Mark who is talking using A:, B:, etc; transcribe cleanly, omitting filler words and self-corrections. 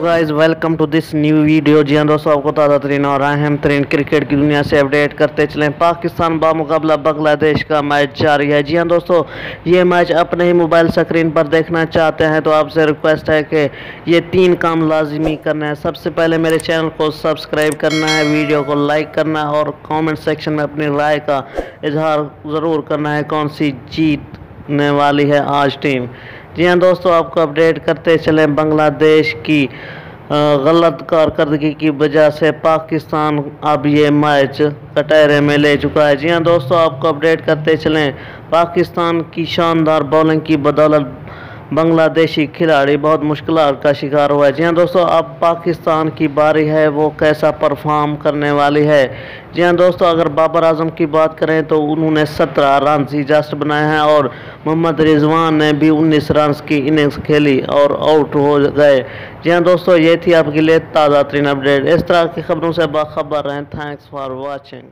A: Guys welcome to this new video. जी हाँ दोस्तों, आपको ताज़ा तरीन और अहम तरीन क्रिकेट की दुनिया से अपडेट करते चलें। पाकिस्तान बामुकाबला बांग्लादेश का मैच जारी है। जी हाँ दोस्तों, ये मैच अपने ही मोबाइल स्क्रीन पर देखना चाहते हैं तो आपसे रिक्वेस्ट है कि ये 3 काम लाजमी करना है। सबसे पहले मेरे चैनल को सब्सक्राइब करना है, वीडियो को लाइक करना है और कॉमेंट सेक्शन में अपनी राय का इजहार ज़रूर करना है कौन सी जीतने वाली है आज टीम। जी हाँ दोस्तों, आपको अपडेट करते चले। बांग्लादेश की गलत कारकर्दगी की वजह से पाकिस्तान अब ये मैच कटहरे में ले चुका है। जी हाँ दोस्तों, आपको अपडेट करते चलें। पाकिस्तान की शानदार बॉलिंग की बदौलत बांग्लादेशी खिलाड़ी बहुत मुश्किलात का शिकार हुआ है। जी हाँ दोस्तों, अब पाकिस्तान की बारी है, वो कैसा परफॉर्म करने वाली है। जी हाँ दोस्तों, अगर बाबर आजम की बात करें तो उन्होंने 17 रन ही जस्ट बनाए हैं और मोहम्मद रिजवान ने भी 19 रन की इनिंग्स खेली और आउट हो गए। जी हाँ दोस्तों, ये थी आपके लिए ताज़ा तरीन अपडेट। इस तरह की खबरों से बाखबर रहें। Thanks for watching.